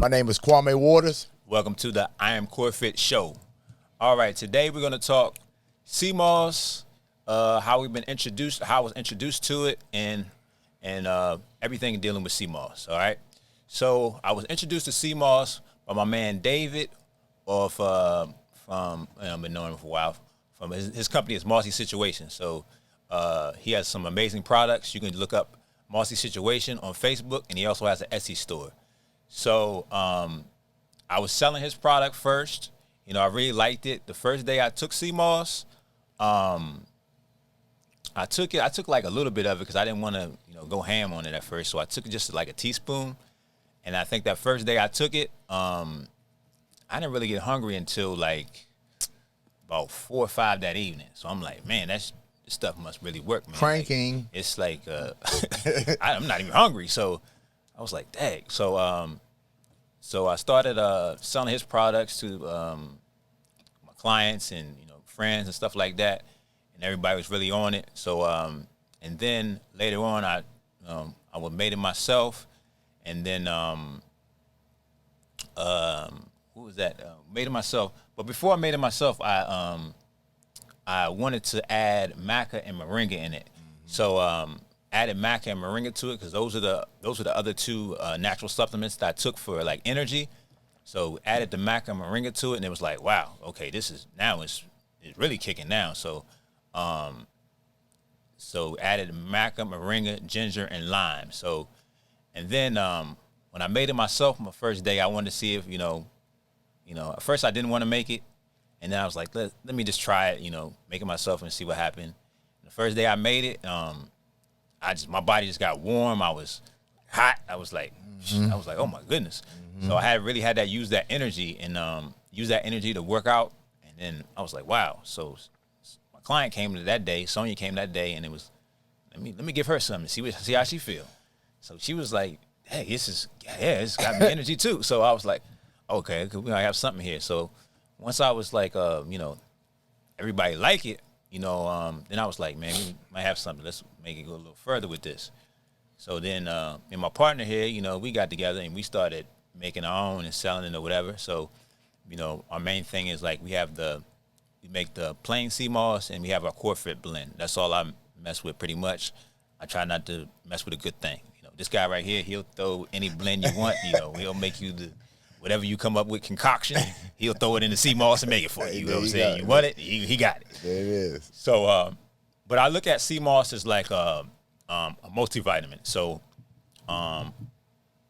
My name is Kwame Waters. Welcome to the Iamcorefit Show. All right, today we're going to talk CMOS, how we've been introduced, how I was introduced to it, and everything dealing with CMOS. All right, so I was introduced to CMOS by my man David, from I've been knowing him for a while. From his company is Marcy Situation. So he has some amazing products. You can look up Marcy Situation on Facebook, and he also has an Etsy store. So I was selling his product first. You know, I really liked it. The first day I took CMOS, I took like a little bit of it because I didn't want to, go ham on it at first. So I took just like a teaspoon. And I think that first day I took it, I didn't really get hungry until like about 4 or 5 that evening. So I'm like, man, this stuff must really work, man. Cranking. Like, it's like, I'm not even hungry. So I was like, dang. So I started selling his products to my clients and friends and stuff like that, and everybody was really on it. So and then later on, I made it myself, and then who was that? Made it myself. But before I made it myself, I wanted to add maca and moringa in it. So added maca and moringa to it because those are the other two natural supplements that I took for like energy. So added the maca and moringa to it, and it was like, wow, okay, it's really kicking now. So so added maca, moringa, ginger, and lime. So and then when I made it myself my first day, I wanted to see if at first I didn't want to make it, and then I was like, let me just try it, make it myself and see what happened. The first day I made it, my body just got warm. I was hot. I was like, oh my goodness. Mm-hmm. So I really had to use that energy to work out. And then I was like, wow. So my client came that day. Sonia came that day, and it was, let me give her something, see how she feel. So she was like, hey, it's got me energy too. So I was like, okay, I have something here. So once I was like, everybody like it, then I was like, man, we might have something. Let's make it go a little further with this. So then, and my partner here, we got together and we started making our own and selling it or whatever. So, our main thing is like we make the plain sea moss and we have our Corefit blend. That's all I mess with pretty much. I try not to mess with a good thing. This guy right here, he'll throw any blend you want. He'll make you whatever you come up with concoction, he'll throw it in the sea moss and make it for you. You know what I'm saying? You want it, he got it. There it is. So, but I look at sea moss as like a multivitamin. So,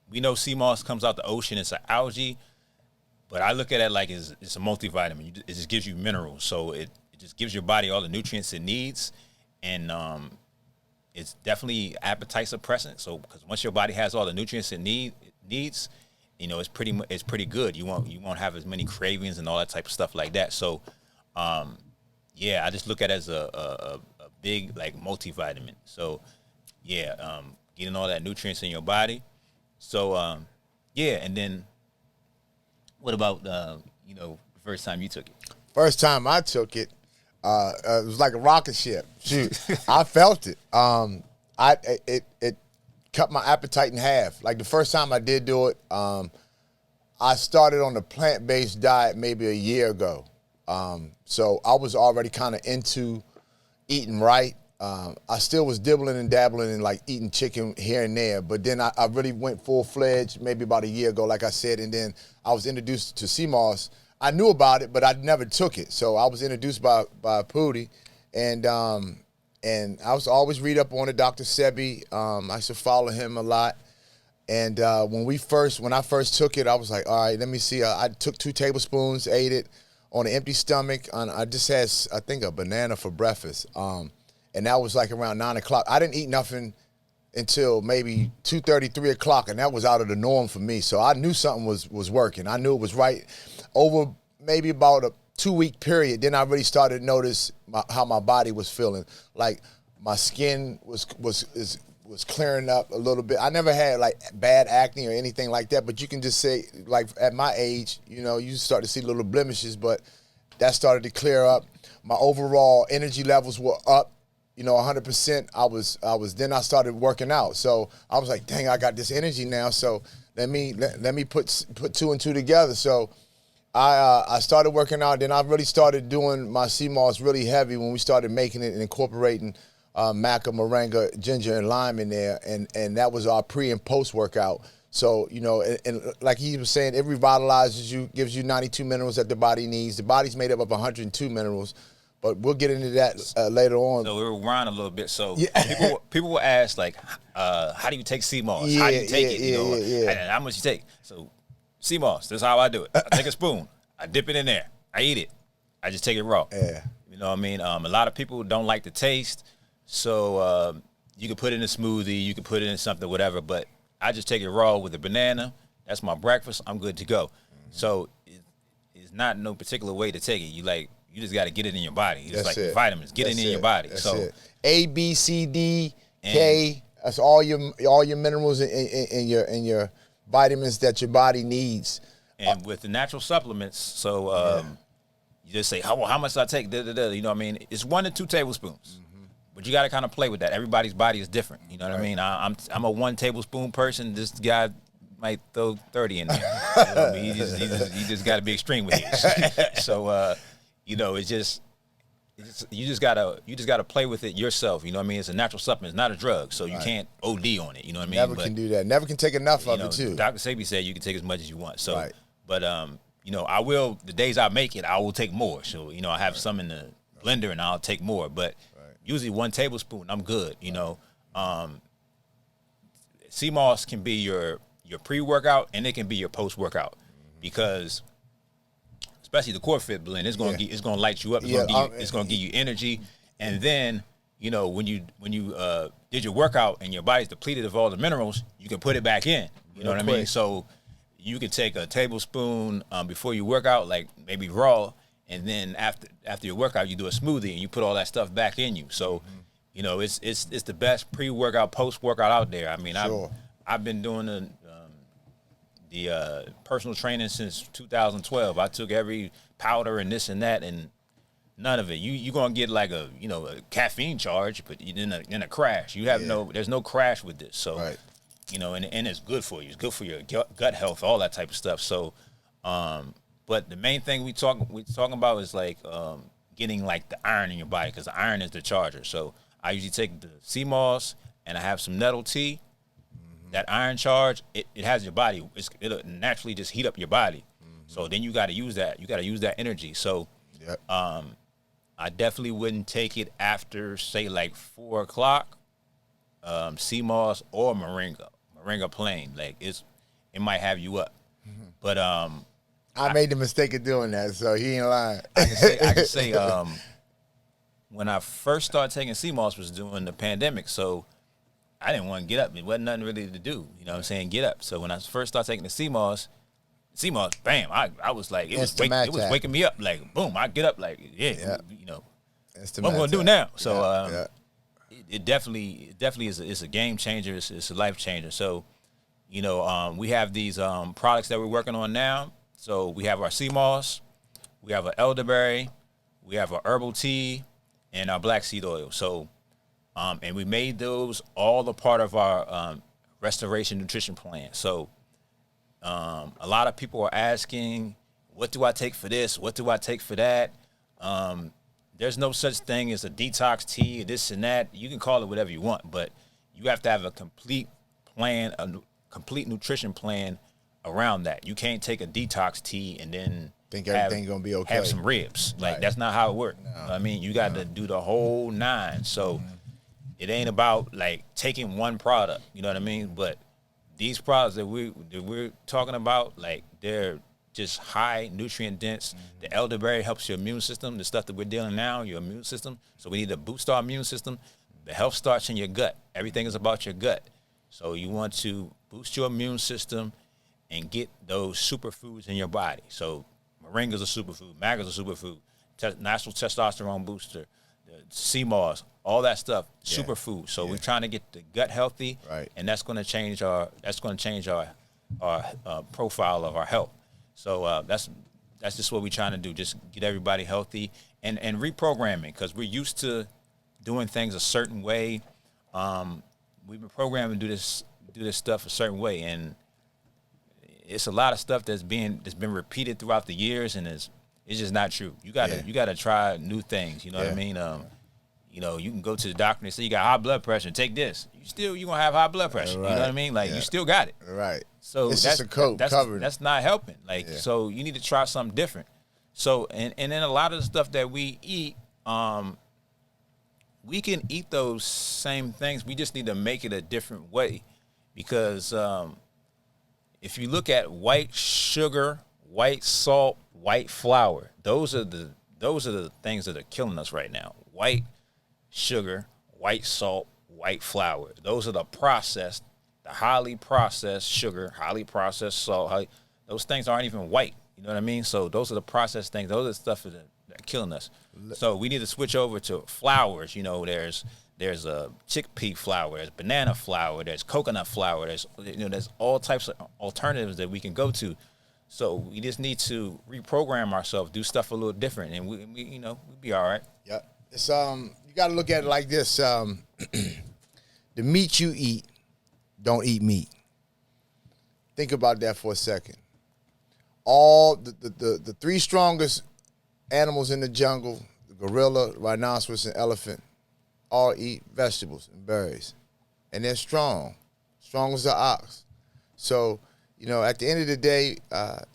we know sea moss comes out the ocean. It's an algae, but I look at it like it's a multivitamin. It just gives you minerals. So it just gives your body all the nutrients it needs, and it's definitely appetite suppressant. So, because once your body has all the nutrients it needs. It's pretty good. You won't have as many cravings and all that type of stuff like that. So, I just look at it as a big like multivitamin. So, getting all that nutrients in your body. So, and then what about the first time you took it? First time I took it, it was like a rocket ship. Shoot, I felt it. It cut my appetite in half. Like the first time I did do it, I started on a plant-based diet maybe a year ago. So I was already kind of into eating right. I still was dibbling and dabbling and like eating chicken here and there, but then I really went full-fledged maybe about a year ago, like I said, and then I was introduced to CMOS. I knew about it, but I never took it. So I was introduced by Pootie, and I was always read up on it, Dr. Sebi. I used to follow him a lot. And when I first took it, I was like, all right, let me see. I took 2 tablespoons, ate it on an empty stomach. I just had, I think, a banana for breakfast. And that was like around 9 o'clock. I didn't eat nothing until maybe 2:30, 3 o'clock, and that was out of the norm for me. So I knew something was working. I knew it was right. Over maybe about a 2-week period, then I really started to notice how my body was feeling. Like my skin was clearing up a little bit. I never had like bad acne or anything like that, but you can just say, like at my age, you start to see little blemishes, but that started to clear up. My overall energy levels were up, 100%. Then I started working out. So I was like, dang, I got this energy now. So let me put two and two together. So I started working out. Then I really started doing my sea moss really heavy when we started making it and incorporating maca, moringa, ginger, and lime in there, and that was our pre and post workout. So, you know, and like he was saying, it revitalizes you, gives you 92 minerals that the body needs. The body's made up of 102 minerals, but we'll get into that later on. So we'll rewind a little bit. So Yeah. people will ask, like, how do you take sea moss? How do you take it? You know, and how much you take? So sea moss, this is how I do it. I take a spoon, I dip it in there, I eat it. I just take it raw. Yeah. You know what I mean? A lot of people don't like the taste, so you can put it in a smoothie, you can put it in something, whatever, but I just take it raw with a banana. That's my breakfast. I'm good to go. So it's not no particular way to take it. You just got to get it in your body. It's That's like it. vitamins. Get it in your body. That's so it. A, B, C, D, K. That's all your minerals and your vitamins that your body needs. And with the natural supplements, so you just say, how much do I take? You know what I mean? It's 1 to 2 tablespoons. But you got to kind of play with that. Everybody's body is different. You know what I mean? I'm a 1 tablespoon person. This guy might throw 30 in there. You know what I mean? He just got to be extreme with it. So, you know, you just gotta play with it yourself. You know what I mean? It's a natural supplement. It's not a drug, so you can't OD on it. You know what I mean? Never can do that. Never can take enough of it too. Dr. Sebi said you can take as much as you want. So, Right. but you know, I will. The days I make it, I will take more. So, you know, I have some in the blender, and I'll take more. But usually 1 tablespoon, I'm good. You know, sea moss can be your pre-workout, and it can be your post-workout because, especially the Corefit blend, it's gonna light you up. It's gonna give you energy, and then you know when you did your workout and your body's depleted of all the minerals, you can put it back in. You know what I mean? So you can take a tablespoon before you work out, like maybe raw. And then after your workout, you do a smoothie and you put all that stuff back in you. So, you know, it's the best pre-workout, post-workout out there. I mean, Sure. I've been doing the personal training since 2012. I took every powder and this and that, and none of it. You're gonna get like a caffeine charge, but in a crash. You have there's no crash with this. So, you know, and it's good for you. It's good for your gut health, all that type of stuff. So, but the main thing we talking about is like getting like the iron in your body, because the iron is the charger. So I usually take the sea moss and I have some nettle tea. That iron charge, it has your body. It'll naturally just heat up your body. So then you got to use that. You got to use that energy. So I definitely wouldn't take it after say like 4 o'clock. Sea moss or moringa plain, like it might have you up. But I made the mistake of doing that, so he ain't lying. I can say when I first started taking sea moss was during the pandemic, so I didn't want to get up. It wasn't nothing really to do. You know what I'm saying? Get up. So when I first started taking the sea moss, bam, I was like, it was waking me up. Like, boom, I get up like, you know, what I'm going to do now? So it definitely is a game changer. It's a life changer. So, you know, we have these products that we're working on now. So we have our sea moss, we have our elderberry, we have our herbal tea, and our black seed oil. So, and we made those all a part of our restoration nutrition plan. So, a lot of people are asking, what do I take for this? What do I take for that? There's no such thing as a detox tea, this and that. You can call it whatever you want, but you have to have a complete plan, a complete nutrition plan around that. You can't take a detox tea and then think everything's gonna be okay. Have some ribs. Like that's not how it works. No. I mean, you got to do the whole 9. So it ain't about like taking one product. You know what I mean? But these products that we're talking about, like they're just high nutrient dense. The elderberry helps your immune system. The stuff that we're dealing now, your immune system. So we need to boost our immune system. The health starts in your gut. Everything is about your gut. So you want to boost your immune system and get those superfoods in your body. So moringa's a superfood, maca's a superfood, natural testosterone booster, the sea moss, all that stuff, superfood. So we're trying to get the gut healthy, and that's going to change our profile of our health. So that's just what we're trying to do, just get everybody healthy and reprogramming, because we're used to doing things a certain way. We've been programmed to do this stuff a certain way, and it's a lot of stuff that's been repeated throughout the years, and it's just not true. You gotta try new things. You know what I mean? You know, you can go to the doctor and say you got high blood pressure. Take this. You gonna have high blood pressure. Right. You know what I mean? Like you still got it. Right. So it's just a coat covering. That's not helping. Like so, you need to try something different. So and then a lot of the stuff that we eat, we can eat those same things. We just need to make it a different way, because if you look at white sugar, white salt, white flour, those are the things that are killing us right now. White sugar, white salt, white flour. Those are the highly processed sugar, highly processed salt. Those things aren't even white. You know what I mean? So those are the processed things. Those are the stuff that are killing us. So we need to switch over to flours. You know, there's a chickpea flour, there's banana flour, there's coconut flour, there's all types of alternatives that we can go to. So we just need to reprogram ourselves, do stuff a little different, and we we'll be all right. Yeah. It's you got to look at it like this. The meat you eat, don't eat meat. Think about that for a second. All the three strongest animals in the jungle, the gorilla, rhinoceros, and elephant, all eat vegetables and berries. And they're strong as the ox. So, at the end of the day,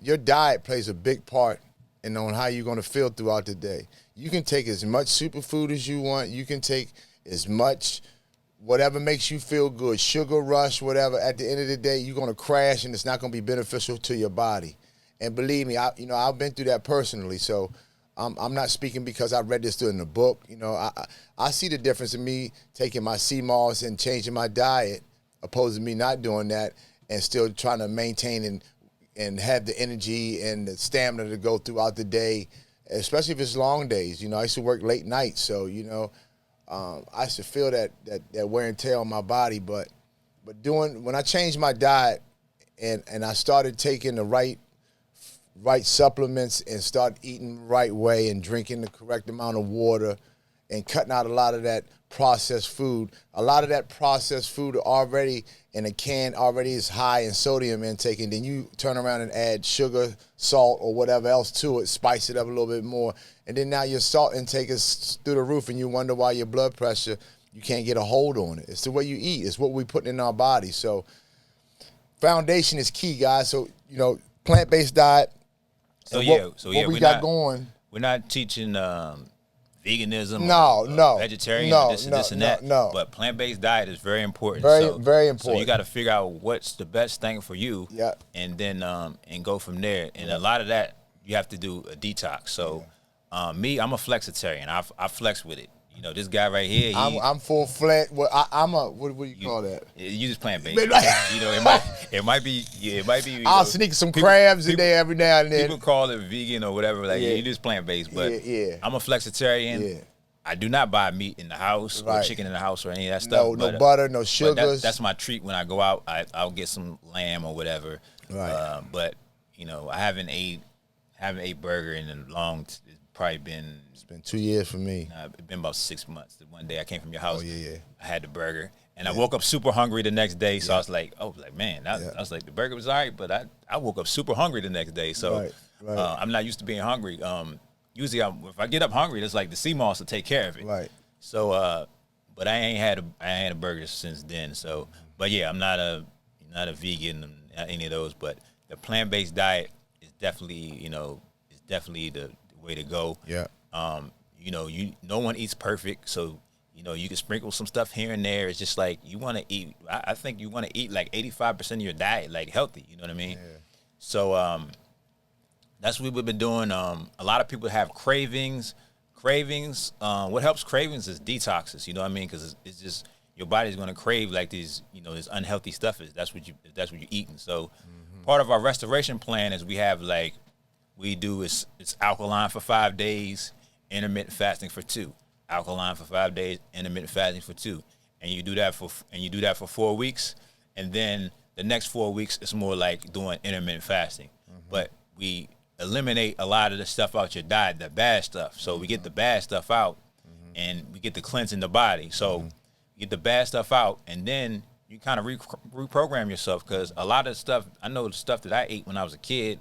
your diet plays a big part on how you're going to feel throughout the day. You can take as much superfood as you want. You can take as much whatever makes you feel good, sugar rush, whatever. At the end of the day, you're going to crash, and it's not going to be beneficial to your body. And believe me, I've been through that personally. So I'm not speaking because I read this in the book. I see the difference in me taking my sea moss and changing my diet, opposed to me not doing that and still trying to maintain and have the energy and the stamina to go throughout the day, especially if it's long days. I used to work late nights, so I used to feel that wear and tear on my body. But when I changed my diet and I started taking the right supplements and start eating the right way and drinking the correct amount of water and cutting out a lot of that processed food. A lot of that processed food already in a can already is high in sodium intake, and then you turn around and add sugar, salt, or whatever else to it, spice it up a little bit more, and then now your salt intake is through the roof, and you wonder why your blood pressure, you can't get a hold on it. It's the way you eat. It's what we put in our body. So foundation is key, guys. So, plant-based diet. So what we got going. We're not teaching veganism, no, vegetarian, this and that. No. But plant-based diet is very important. Very important. So you got to figure out what's the best thing for you, and then and go from there. And a lot of that you have to do a detox. So me, I'm a flexitarian. I flex with it. This guy right here. I'm full fledged. Well, I'm a what do you call that? You just plant-based. It might be. I'll sneak some crabs in there every now and then. People call it vegan or whatever. Like you just plant-based, but I'm a flexitarian. Yeah. I do not buy meat in the house or chicken in the house or any of that stuff. No butter, no sugars. That's my treat when I go out. I'll get some lamb or whatever. Right. But I haven't ate burger in a long. It's probably been. It's been 2 years for me. It's been about 6 months. One day I came from your house. Oh yeah. I had the burger, and I woke up super hungry the next day. So I was like, man, I was like, the burger was all right, but I woke up super hungry the next day. So right. I'm not used to being hungry. Usually, if I get up hungry, it's like the sea moss will take care of it. Right. So, but I ain't had a burger since then. So, but yeah, I'm not a vegan, not any of those. But the plant-based diet is definitely, the way to go. Yeah. No one eats perfect, so you can sprinkle some stuff here and there. It's just like you want to eat. I think you want to eat like 85% of your diet, like healthy. You know what I mean? Yeah. So that's what we've been doing. A lot of people have cravings. What helps cravings is detoxes. You know what I mean? Because it's just your body's going to crave like these, this unhealthy stuff. That's what you're eating. So part of our restoration plan is it's alkaline for 5 days, intermittent fasting for 2. Alkaline for 5 days, intermittent fasting for 2. And you do that for 4 weeks, and then the next 4 weeks it's more like doing intermittent fasting. But we eliminate a lot of the stuff out your diet, the bad stuff. So we get the bad stuff out, and we get the cleansing the body. So you get the bad stuff out, and then you kind of reprogram yourself, because a lot of stuff, I know the stuff that I ate when I was a kid,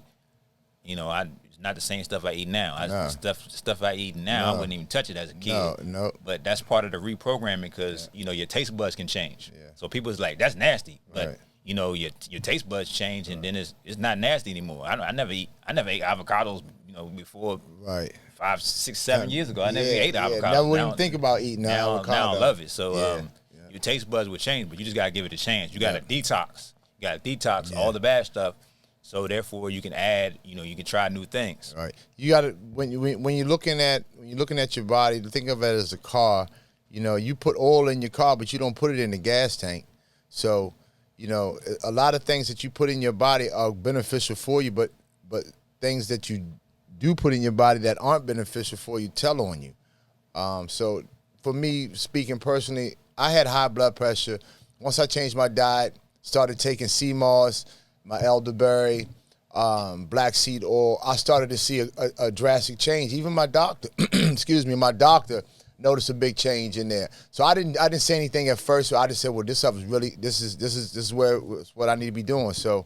you know, it's not the same stuff I eat now. Stuff I eat now, I wouldn't even touch it as a kid. No. But that's part of the reprogramming, because you know, your taste buds can change. Yeah. So people's like, that's nasty, but Right. you know, your taste buds change, and then it's not nasty anymore. I never ate avocados, you know, before Right. 5, 6, 7 years ago. I never ate avocados. Never would even think about eating an avocado. Now I love it. So Yeah. your taste buds would change, but you just gotta give it a chance. You gotta detox. You gotta detox all the bad stuff. So therefore, you can add. You know, you can try new things. Right. You got to when you're looking at your body, think of it as a car. You know, you put oil in your car, but you don't put it in the gas tank. So, you know, a lot of things that you put in your body are beneficial for you, but things that you do put in your body that aren't beneficial for you tell on you. So for me, speaking personally, I had high blood pressure. Once I changed my diet, started taking sea moss, my elderberry, black seed oil, I started to see a drastic change. Even my doctor, my doctor noticed a big change in there. So I didn't say anything at first. So I just said, well, this stuff is really, this is what I need to be doing. So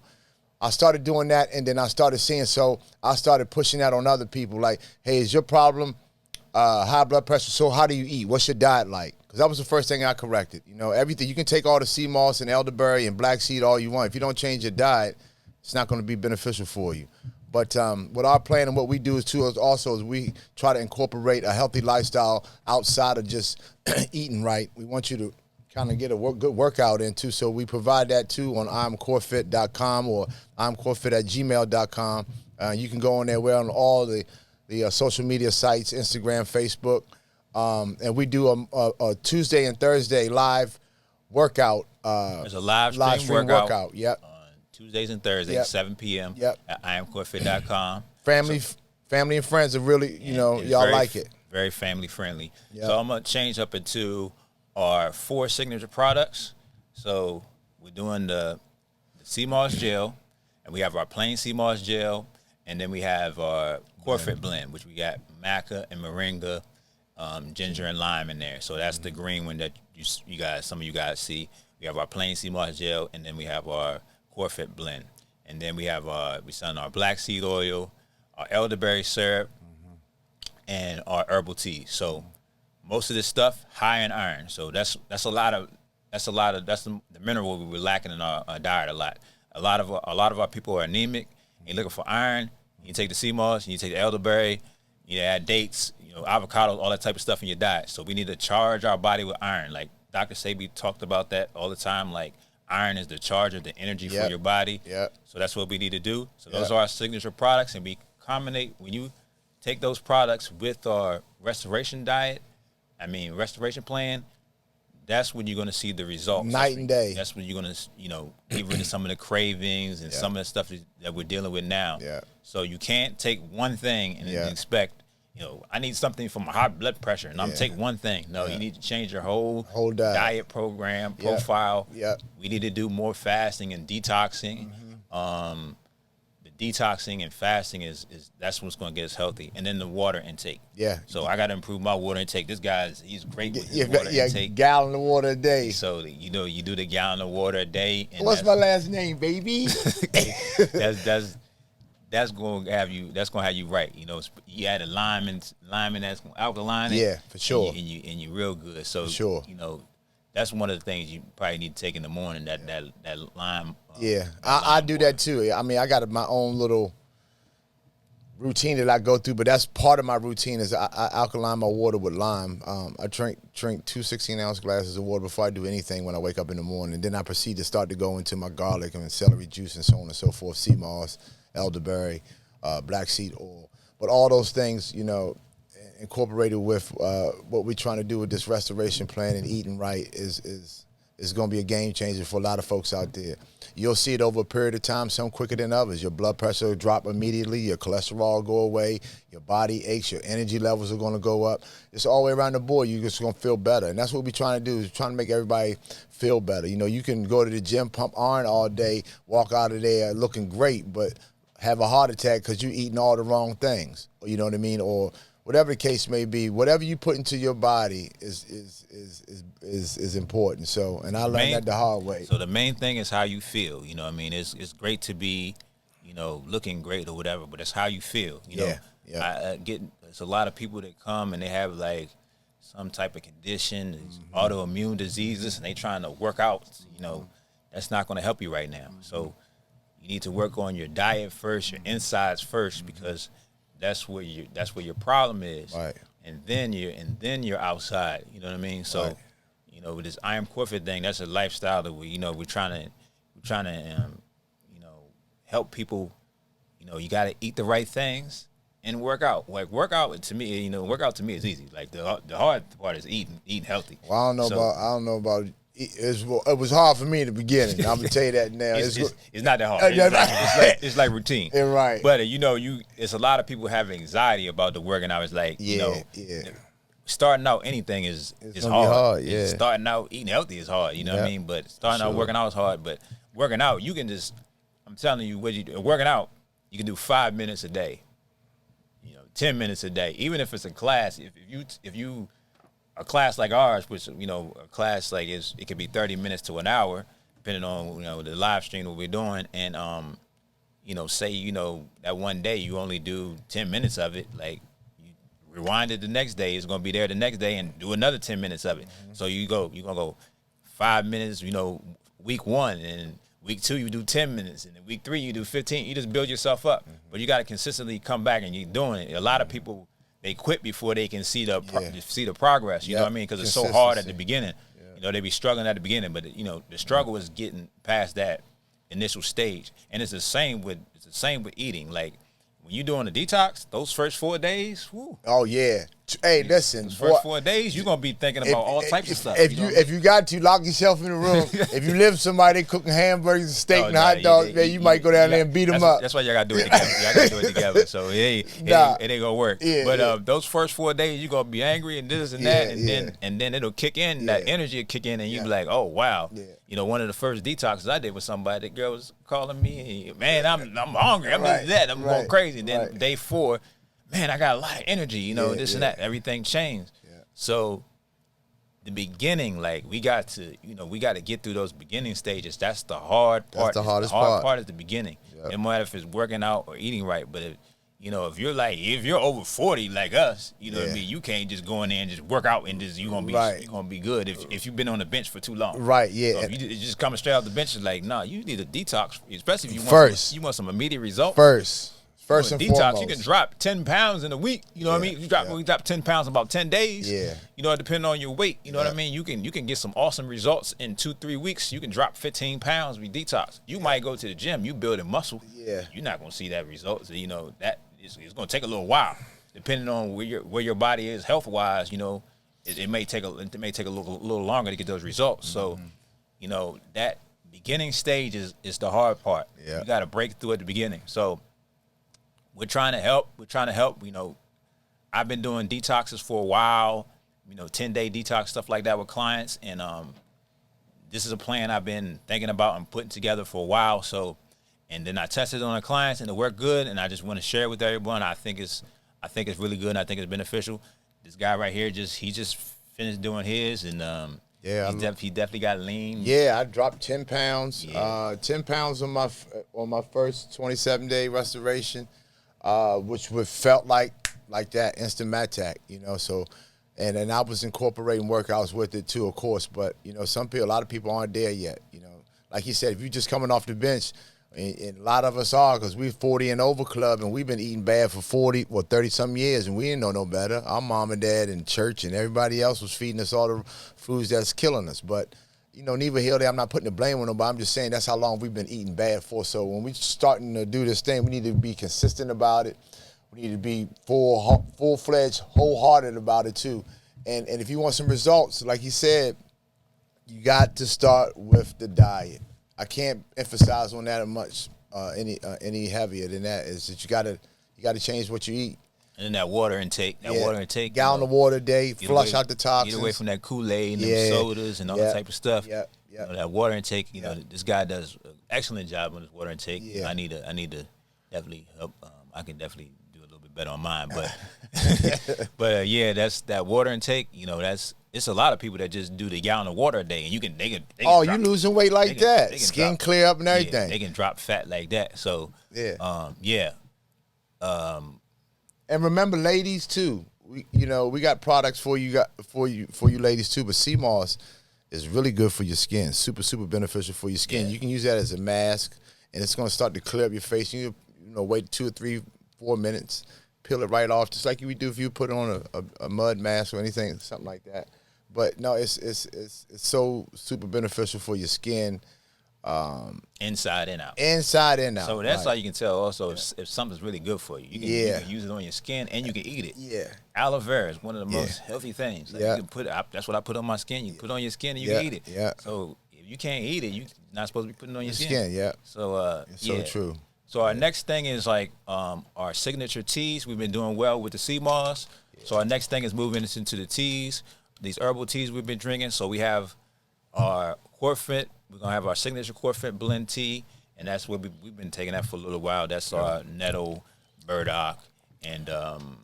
I started doing that, and then I started seeing. So I started pushing that on other people. Like, hey, is your problem high blood pressure? So how do you eat? What's your diet like? Because that was the first thing I corrected. You know, everything. You can take all the sea moss and elderberry and black seed all you want. If you don't change your diet, it's not going to be beneficial for you. But what our plan and what we do is we try to incorporate a healthy lifestyle outside of just eating right. We want you to kind of get a good workout in too. So we provide that too on Iamcorefit.com or Iamcorefit@gmail.com. You can go on there. We're on all the social media sites, Instagram, Facebook. And we do a Tuesday and Thursday live workout. There's a live stream workout. Yep. Tuesdays and Thursdays, 7 p.m. Yep. At Iamcorefit.com. Family and friends are really, y'all like it. Very family friendly. Yep. So I'm going to change up into our 4 signature products. So we're doing the sea moss gel, and we have our plain sea moss gel, and then we have our Corefit blend, which we got maca and moringa, ginger and lime in there. So that's the green one that some of you guys see. We have our plain sea moss gel, and then we have our Corefit blend, and then we have we sell our black seed oil, our elderberry syrup, and our herbal tea. So most of this stuff high in iron. So that's the mineral we were lacking in our diet a lot. A lot of our people are anemic. You're looking for iron. You take the sea moss, you take the elderberry, you add dates, avocados, all that type of stuff in your diet. So we need to charge our body with iron. Like Dr. Sebi talked about that all the time. Like, iron is the charger, the energy for your body. Yep. So that's what we need to do. So those are our signature products, and we combine. When you take those products with our restoration restoration plan, that's when you're going to see the results. Night and day. That's when you're going to, get rid of some of the cravings and some of the stuff that we're dealing with now. Yeah. So you can't take one thing and expect, I need something for my high blood pressure, and I'm going to take one thing. No, you need to change your whole diet program, profile. Yeah. We need to do more fasting and detoxing. The detoxing and fasting is that's what's going to get us healthy. And then the water intake. Yeah. So I got to improve my water intake. This he's great with his water intake. Gallon of water a day. So you do the gallon of water a day. And what's my last name, baby? That's going to have you right. You add a lime and that's alkaline. Yeah, for sure. And you're real good. So for sure. That's one of the things you probably need to take in the morning. That lime. I do that too. I mean, I got my own little routine that I go through, but that's part of my routine is I alkaline my water with lime. I drink 2 16-ounce glasses of water before I do anything when I wake up in the morning. And then I proceed to start to go into my garlic and celery juice and so on and so forth, sea moss, elderberry, black seed oil. But all those things, incorporated with what we're trying to do with this restoration plan and eating right is going to be a game changer for a lot of folks out there. You'll see it over a period of time, some quicker than others. Your blood pressure will drop immediately, your cholesterol will go away, your body aches, your energy levels are going to go up. It's all the way around the board. You're just going to feel better. And that's what we're trying to do, is trying to make everybody feel better. You can go to the gym, pump iron all day, walk out of there looking great, but have a heart attack because you're eating all the wrong things. You know what I mean? Or whatever the case may be, whatever you put into your body is important. So, and I learned that the hard way. So the main thing is how you feel. You know what I mean? It's great to be, you know, looking great or whatever, but it's how you feel. You know, there's a lot of people that come and they have like some type of condition, autoimmune diseases, and they trying to work out. You know, that's not going to help you right now. So you need to work on your diet first, your insides first, because that's where your problem is. Right. And then you're outside. You know what I mean? So, right. you know, with this Iamcorefit thing, that's a lifestyle that we're trying to help people. You know, you got to eat the right things and work out. Like workout to me is easy. Like the hard part is eating healthy. Well, I don't know about. It was hard for me in the beginning. I'm gonna tell you that now. It's not that hard. It's like routine. Right. But you know, it's a lot of people have anxiety about the working out. It's like starting out anything is hard. Yeah. Starting out eating healthy is hard. You know what I mean? But starting out working out is hard. But working out, you can just. I'm telling you, working out, you can do 5 minutes a day. 10 minutes a day, even if it's a class. If you a class like ours, which a class like it could be 30 minutes to an hour, depending on the live stream that we're doing, and say that one day you only do 10 minutes of it, like you rewind it the next day, it's gonna be there the next day, and do another 10 minutes of it. So you're gonna go 5 minutes, week 1, and week 2 you do 10 minutes, and then week 3 you do 15. You just build yourself up, but you got to consistently come back and you're doing it. A lot of people, they quit before they can see the progress. You know what I mean? Because it's so hard at the beginning. They be struggling at the beginning, but the struggle is getting past that initial stage. And it's the same with eating. Like when you're doing a detox, those first 4 days, whoo. Oh yeah. Hey, listen. Those first 4 days, you're gonna be thinking about all types of stuff. If you got to lock yourself in the room, if you live with somebody cooking hamburgers and steak and hot dogs, man, you might go down there and beat them up. That's why y'all gotta do it together. Y'all gotta do it together. So it ain't gonna work. But those first 4 days, you're gonna be angry and this and that, and then it'll kick in. That energy will kick in, and you be like, oh wow. One of the first detoxes I did with somebody, the girl was calling me, man, I'm hungry. I'm just that. I'm going crazy. And then day 4. Man, I got a lot of energy, this and that. Everything changed. Yeah. So the beginning, like we got to get through those beginning stages. That's the hard part. That's the hardest part. The hard part is the beginning. Yep. No matter if it's working out or eating right. But if you're over 40 like us, what I mean, you can't just go in there and just work out and just you're gonna be good if you've been on the bench for too long. Right, yeah. So if you just coming straight off the bench, it's like, nah, you need a detox, especially if you want some immediate results. First and detox, foremost. you can drop 10 pounds in a week. You know what I mean? We drop 10 pounds in about 10 days. Yeah. Depending on your weight. You know what I mean? You can get some awesome results in 2-3 weeks. You can drop 15 pounds with detox. You might go to the gym, you building muscle. Yeah. You're not gonna see that result. So, that it's gonna take a little while. Depending on where your body is health wise, it may take a little longer to get those results. So, that beginning stage is the hard part. Yeah. You gotta break through at the beginning. So we're trying to help. I've been doing detoxes for a while, 10-day detox, stuff like that with clients. And this is a plan I've been thinking about and putting together for a while. So, and then I tested it on the clients and it worked good. And I just want to share it with everyone. I think it's really good and I think it's beneficial. This guy right here, he just finished doing his and he definitely got lean. Yeah, I dropped 10 pounds. 10 pounds on my first 27-day restoration. Which felt like that instant Mattack, so, and then I was incorporating workouts with it too, of course, but, a lot of people aren't there yet, like you said, if you're just coming off the bench, and a lot of us are, because we're 40 and over club, and we've been eating bad for 30-some years, and we didn't know no better. Our mom and dad and church and everybody else was feeding us all the foods that's killing us, but neither here or there, I'm not putting the blame on nobody. I'm just saying that's how long we've been eating bad for. So when we're starting to do this thing, we need to be consistent about it. We need to be full-fledged, wholehearted about it too. And if you want some results, like you said, you got to start with the diet. I can't emphasize on that much any heavier than that. Is that you got to change what you eat. And then that water intake. Gallon of water a day, flush out the toxins. Get away from that Kool-Aid and them sodas and all that type of stuff. Yeah. That water intake, this guy does an excellent job on his water intake. Yeah. I need to definitely help. I can definitely do a little bit better on mine, but yeah, that's that water intake. You know, it's a lot of people that just do the gallon of water a day, and they can Oh, drop, you losing weight like that? Skin clear up and everything. Yeah, they can drop fat like that. So yeah. And remember, ladies too. We got products for you ladies too. But sea moss is really good for your skin. Super beneficial for your skin. You can use that as a mask, and it's going to start to clear up your face. You wait 2 or 3, 4 minutes, peel it right off, just like you would do if you put on a mud mask or anything, something like that. But no, it's so super beneficial for your skin. Inside and out. Inside and out. So that's how you can tell also if something's really good for you. You can use it on your skin and you can eat it. Yeah. Aloe vera is one of the most healthy things. Like you can that's what I put on my skin. You put it on your skin and you can eat it. Yeah. So if you can't eat it, you're not supposed to be putting it on your skin. Yeah. So it's so true. So our next thing is like our signature teas. We've been doing well with the sea moss. Yeah. So our next thing is moving into the teas. These herbal teas we've been drinking. So we have our Corefit. We're going to have our signature Corefit blend tea, and that's what we've been taking that for a little while. That's our nettle, burdock, and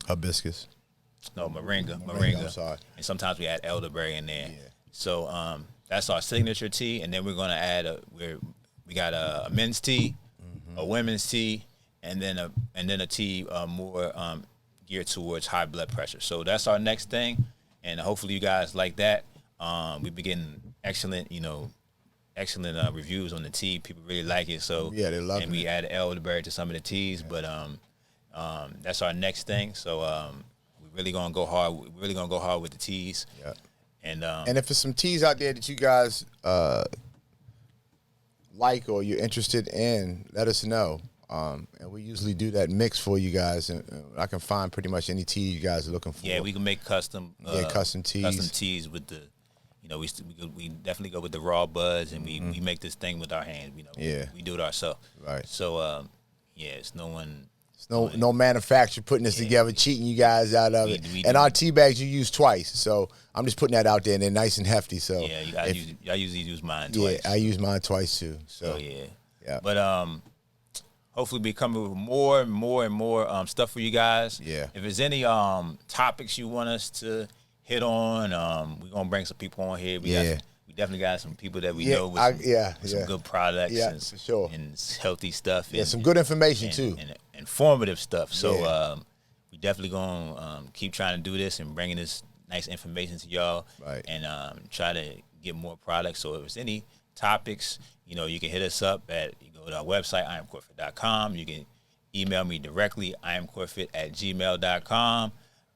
hibiscus. No, moringa. I'm sorry. And sometimes we add elderberry in there. Yeah. So that's our signature tea, and then we're going to add we got a men's tea, a women's tea, and then a tea more geared towards high blood pressure. So that's our next thing, and hopefully you guys like that. We've been getting excellent reviews on the tea. People really like it. So yeah, they love it. And we add elderberry to some of the teas, but that's our next thing. So we're really gonna go hard. We're really gonna go hard with the teas. Yeah. And if there's some teas out there that you guys like or you're interested in, let us know. And we usually do that mix for you guys, and I can find pretty much any tea you guys are looking for. Yeah, we can make custom teas. Custom teas with the. We definitely go with the raw buds, and we make this thing with our hands. We do it ourselves. Right. So, it's no one. No manufacturer putting this together, cheating you guys out of it. And our tea bags you use twice, so I'm just putting that out there, and they're nice and hefty. So yeah, I usually use mine twice. Yeah, I use mine twice too. So yeah. But hopefully we come with more and more stuff for you guys. Yeah. If there's any topics you want us to hit on, we're gonna bring some people on here. We definitely got some people that we know with some good products and, for sure. And healthy stuff. And some good information too. And informative stuff. So we definitely gonna keep trying to do this and bringing this nice information to y'all. Right. And try to get more products. So if there's any topics, you can hit us up you go to our website, Iamcorefit.com. You can email me directly, iamcorefit@gmail.com.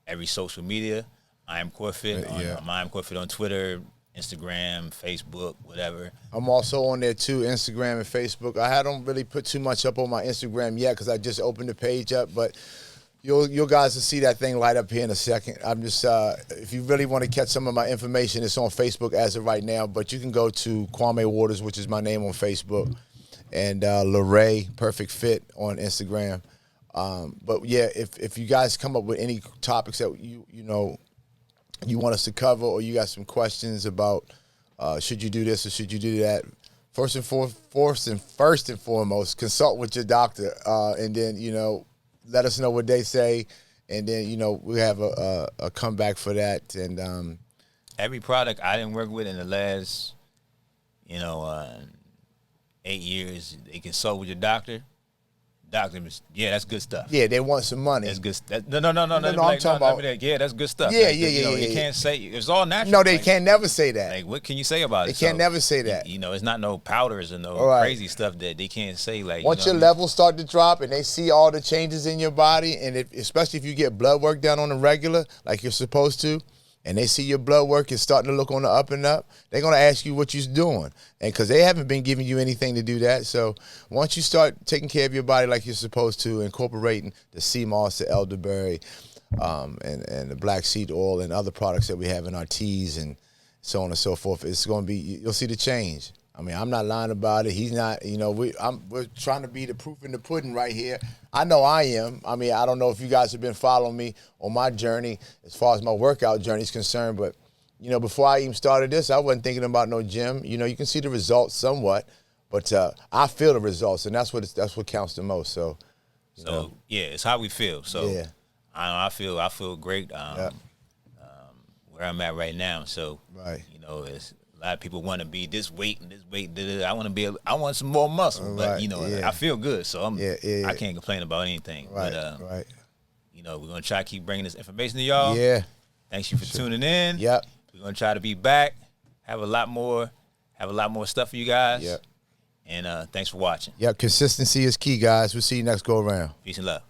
Every social media, Iamcorefit. I'm Iamcorefit on Twitter, Instagram, Facebook, whatever. I'm also on there too, Instagram and Facebook. I don't really put too much up on my Instagram yet because I just opened the page up, but you guys will see that thing light up here in a second. I'm just, if you really want to catch some of my information, it's on Facebook as of right now, but you can go to Kwame Waters, which is my name on Facebook, and LRAE Perfect Fit on Instagram. But yeah, if you guys come up with any topics that you want us to cover, or you got some questions about should you do this or should you do that, first and foremost, consult with your doctor, and then let us know what they say, and then we have a comeback for that. And every product I didn't work with in the last 8 years, they consult with your doctor. Yeah, that's good stuff. Yeah, they want some money. That's good stuff. No. I'm talking about. Yeah, that's good stuff. Yeah, You can't say it's all natural. No, they can't never say that. Like, what can you say about it? They can't never say that. It's not no powders and no crazy stuff that they can't say. Like, once your levels start to drop and they see all the changes in your body, and especially if you get blood work done on a regular, like you're supposed to, and they see your blood work is starting to look on the up and up, they're going to ask you what you're doing. And because they haven't been giving you anything to do that. So once you start taking care of your body like you're supposed to, incorporating the sea moss, the elderberry, and the black seed oil and other products that we have in our teas and so on and so forth, it's going to be, you'll see the change. I mean, I'm not lying about it. He's not, we're trying to be the proof in the pudding right here. I know I am. I mean, I don't know if you guys have been following me on my journey as far as my workout journey is concerned, but, before I even started this, I wasn't thinking about no gym. You can see the results somewhat, but I feel the results, and that's what counts the most. So So yeah, it's how we feel. So Yeah. I feel great. Where I'm at right now. So Right. you know, it's a lot of people want to be this weight and this weight. I want to be. I want some more muscle, but you know, yeah. I feel good. So Yeah. I can't complain about anything. Right. But Right. you know, we're gonna try to keep bringing this information to y'all. Yeah. Thanks you for tuning in. Yep. We're gonna try to be back. Have a lot more stuff for you guys. Yep. And thanks for watching. Yep. Consistency is key, guys. We'll see you next go around. Peace and love.